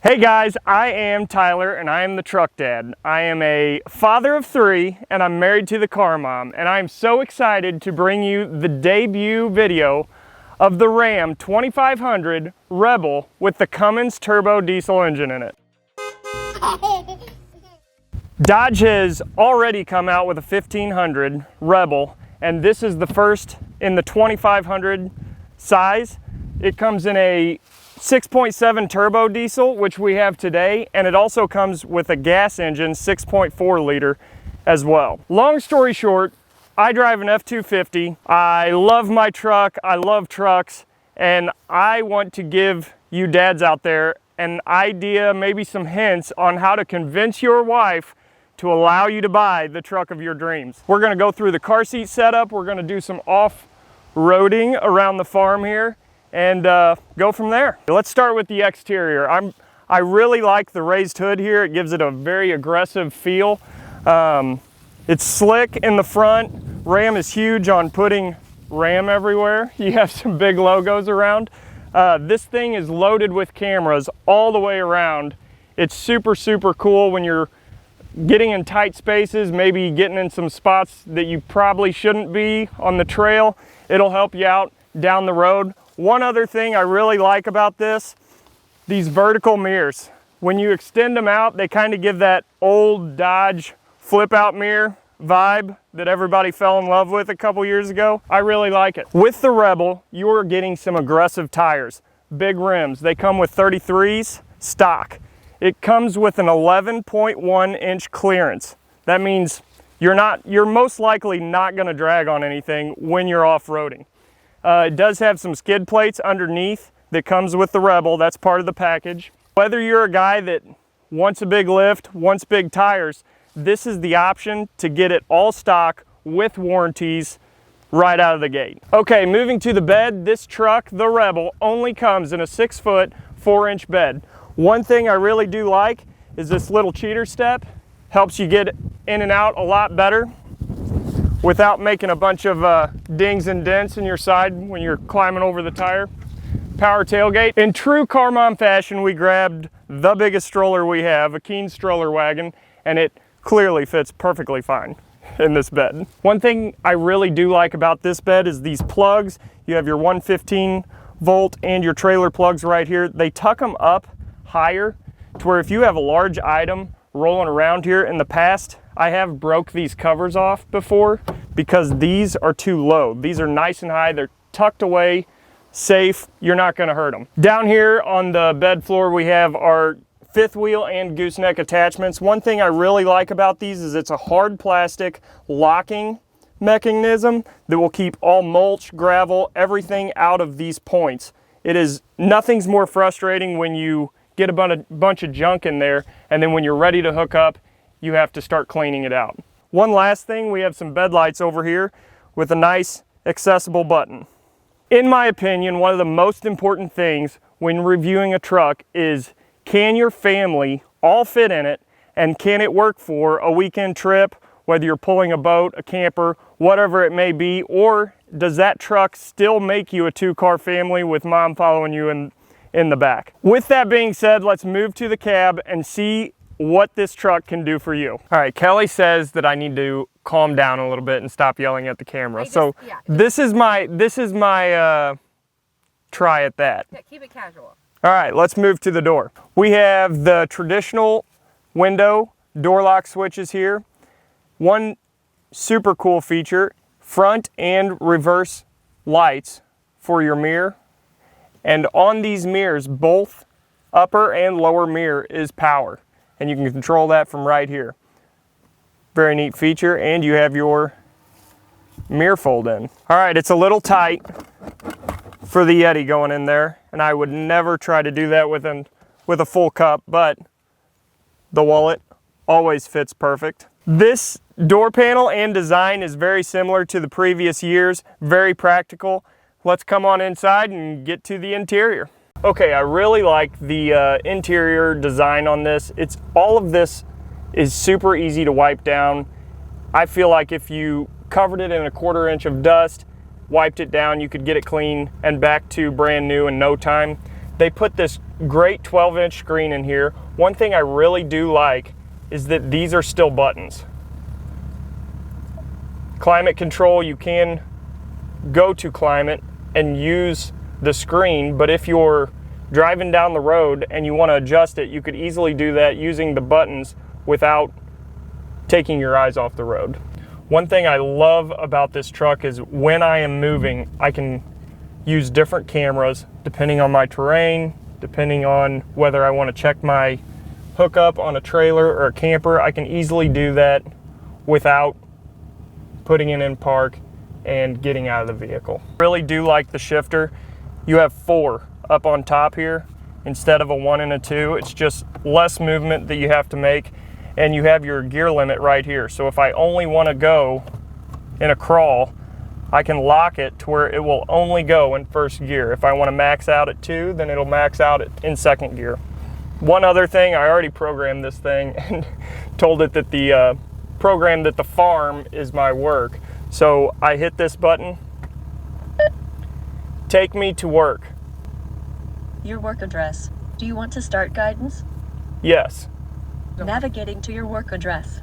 Hey guys, I am Tyler and I am the truck dad. I am a father of 3 and I'm married to the car mom, and I'm so excited to bring you the debut video of the Ram 2500 Rebel with the Cummins turbo diesel engine in it. Dodge has already come out with a 1500 Rebel, and this is the first in the 2500 size. It comes in a 6.7 turbo diesel, which we have today, and it also comes with a gas engine, 6.4 liter as well. Long story short, I drive an F-250. I love my truck, I love trucks, and I want to give you dads out there an idea, maybe some hints on how to convince your wife to allow you to buy the truck of your dreams. We're gonna go through the car seat setup, we're gonna do some off-roading around the farm here, and go from there. Let's start with the exterior. I really like the raised hood here. It gives it a very aggressive feel. It's slick in the front. Ram is huge on putting Ram everywhere. You have some big logos around. This thing is loaded with cameras all the way around. It's super, super cool when you're getting in tight spaces, maybe getting in some spots that you probably shouldn't be on the trail. It'll help you out down the road. One other thing I really like about this, these vertical mirrors. When you extend them out, they kind of give that old Dodge flip out mirror vibe that everybody fell in love with a couple years ago. I really like it. With the Rebel, you're getting some aggressive tires, big rims. They come with 33s stock. It comes with an 11.1 inch clearance. That means you're most likely not gonna drag on anything when you're off-roading. It does have some skid plates underneath that comes with the Rebel. That's part of the package. Whether you're a guy that wants a big lift, wants big tires, this is the option to get it all stock with warranties right out of the gate. Okay, moving to the bed, this truck, the Rebel, only comes in a 6-foot, 4-inch bed. One thing I really do like is this little cheater step. Helps you get in and out a lot better without making a bunch of dings and dents in your side when you're climbing over the tire. Power tailgate. In true car mom fashion, we grabbed the biggest stroller we have, a Keen stroller wagon, and it clearly fits perfectly fine in this bed. One thing I really do like about this bed is these plugs. You have your 115 volt and your trailer plugs right here. They tuck them up higher to where if you have a large item rolling around here. In the past, I have broke these covers off before because these are too low. These are nice and high, they're tucked away, safe, you're not gonna hurt them. Down here on the bed floor, we have our 5th wheel and gooseneck attachments. One thing I really like about these is it's a hard plastic locking mechanism that will keep all mulch, gravel, everything out of these points. Nothing's more frustrating when you get a bunch of junk in there, and then when you're ready to hook up, you have to start cleaning it out. One last thing, we have some bed lights over here with a nice accessible button. In my opinion, one of the most important things when reviewing a truck is, can your family all fit in it, and can it work for a weekend trip, whether you're pulling a boat, a camper, whatever it may be, or does that truck still make you a 2-car family with mom following you in the back? With that being said, let's move to the cab and see what this truck can do for you. All right, Kelly says that I need to calm down a little bit and stop yelling at the camera. This is my try at that. Yeah, keep it casual. All right, let's move to the door. We have the traditional window door lock switches here. One super cool feature, front and reverse lights for your mirror. And on these mirrors, both upper and lower mirror is power. And you can control that from right here. Very neat feature, and you have your mirror fold in. All right, it's a little tight for the Yeti going in there, and I would never try to do that with a full cup, but the wallet always fits perfect. This door panel and design is very similar to the previous years, very practical. Let's come on inside and get to the interior. Okay, I really like the interior design on this. All of this is super easy to wipe down. I feel like if you covered it in a 1/4 inch of dust, wiped it down, you could get it clean and back to brand new in no time. They put this great 12-inch screen in here. One thing I really do like is that these are still buttons. Climate control, you can go to climate and use the screen, but if you're driving down the road and you want to adjust it, you could easily do that using the buttons without taking your eyes off the road. One thing I love about this truck is when I am moving, I can use different cameras depending on my terrain, depending on whether I want to check my hookup on a trailer or a camper. I can easily do that without putting it in park and getting out of the vehicle. I really do like the shifter. You have 4 up on top here instead of a 1 and a 2. It's just less movement that you have to make, and you have your gear limit right here. So if I only want to go in a crawl, I can lock it to where it will only go in first gear. If I want to max out at 2, then it'll max out in second gear. One other thing, I already programmed this thing and told it that the program that the farm is my work. So I hit this button, take me to work. Your work address. Do you want to start guidance? Yes. Navigating to your work address.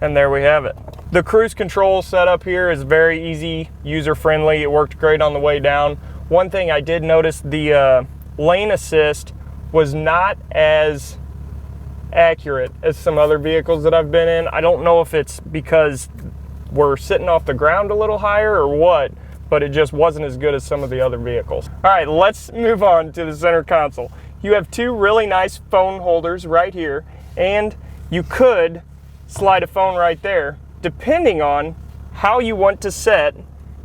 And there we have it. The cruise control setup here is very easy, user-friendly. It worked great on the way down. One thing I did notice, the lane assist was not as accurate as some other vehicles that I've been in. I don't know if it's because we're sitting off the ground a little higher or what, but it just wasn't as good as some of the other vehicles. All right, let's move on to the center console. You have 2 really nice phone holders right here, and you could slide a phone right there, depending on how you want to set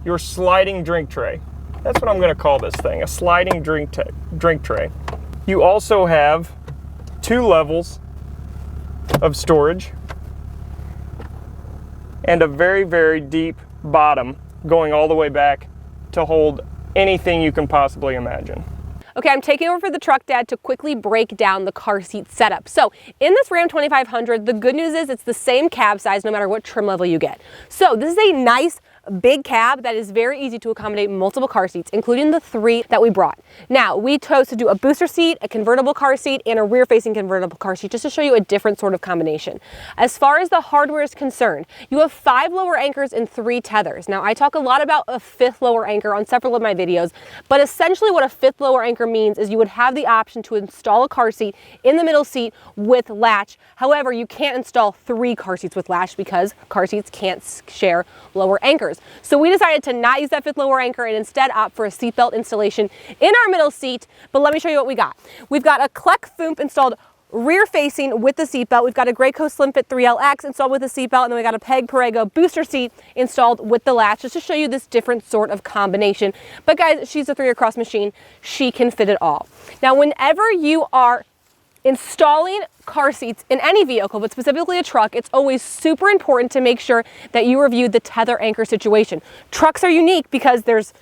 your sliding drink tray. That's what I'm gonna call this thing, a sliding drink tray. You also have 2 levels of storage and a very, very deep bottom going all the way back to hold anything you can possibly imagine. Okay, I'm taking over for the truck dad to quickly break down the car seat setup. So in this Ram 2500, the good news is it's the same cab size no matter what trim level you get. So this is a nice big cab that is very easy to accommodate multiple car seats, including the 3 that we brought. Now, we chose to do a booster seat, a convertible car seat, and a rear-facing convertible car seat, just to show you a different sort of combination. As far as the hardware is concerned, you have 5 lower anchors and 3 tethers. Now, I talk a lot about a 5th lower anchor on several of my videos, but essentially what a 5th lower anchor means is you would have the option to install a car seat in the middle seat with latch. However, you can't install 3 car seats with latch because car seats can't share lower anchors. So we decided to not use that 5th lower anchor and instead opt for a seatbelt installation in our middle seat. But let me show you what we got. We've got a Kleck Foomp installed rear facing with the seatbelt. We've got a Graco Slim Fit 3LX installed with the seatbelt, and then we got a Peg Perego booster seat installed with the latch, just to show you this different sort of combination. But guys, she's a 3-across machine. She can fit it all. Now, whenever you are installing car seats in any vehicle, but specifically a truck, it's always super important to make sure that you review the tether anchor situation. Trucks are unique because there's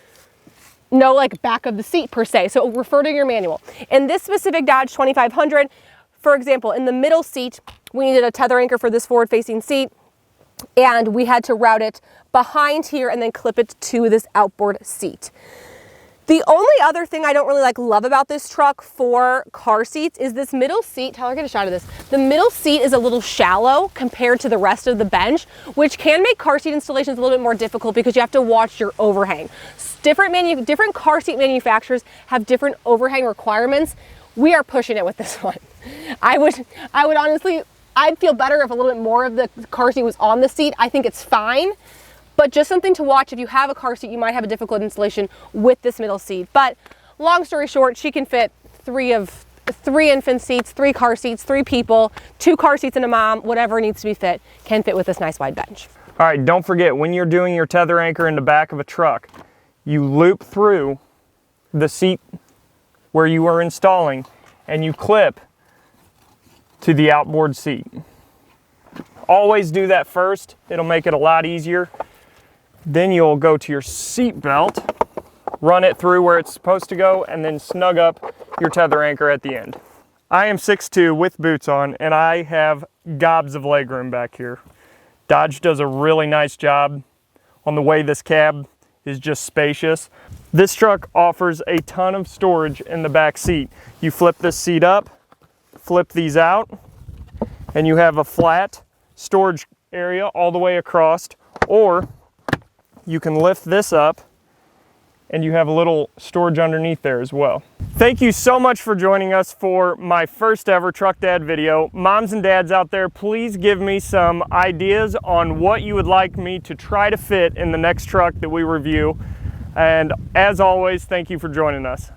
no like back of the seat per se, so refer to your manual. In this specific Dodge 2500, for example, in the middle seat, we needed a tether anchor for this forward-facing seat, and we had to route it behind here and then clip it to this outboard seat. The only other thing I don't really love about this truck for car seats is this middle seat. Tyler, get a shot of this. The middle seat is a little shallow compared to the rest of the bench, which can make car seat installations a little bit more difficult because you have to watch your overhang. Different car seat manufacturers have different overhang requirements. We are pushing it with this one. I would honestly, I'd feel better if a little bit more of the car seat was on the seat. I think it's fine. But just something to watch. If you have a car seat, you might have a difficult installation with this middle seat. But long story short, she can fit 3 infant seats, 3 car seats, 3 people, 2 car seats and a mom, whatever needs to be fit, can fit with this nice wide bench. All right, don't forget, when you're doing your tether anchor in the back of a truck, you loop through the seat where you are installing and you clip to the outboard seat. Always do that first. It'll make it a lot easier. Then you'll go to your seat belt, run it through where it's supposed to go, and then snug up your tether anchor at the end. I am 6'2" with boots on, and I have gobs of legroom back here. Dodge does a really nice job on the way this cab is just spacious. This truck offers a ton of storage in the back seat. You flip this seat up, flip these out, and you have a flat storage area all the way across, or you can lift this up and you have a little storage underneath there as well. Thank you so much for joining us for my first ever Truck Dad video. Moms and dads out there, please give me some ideas on what you would like me to try to fit in the next truck that we review. And as always, thank you for joining us.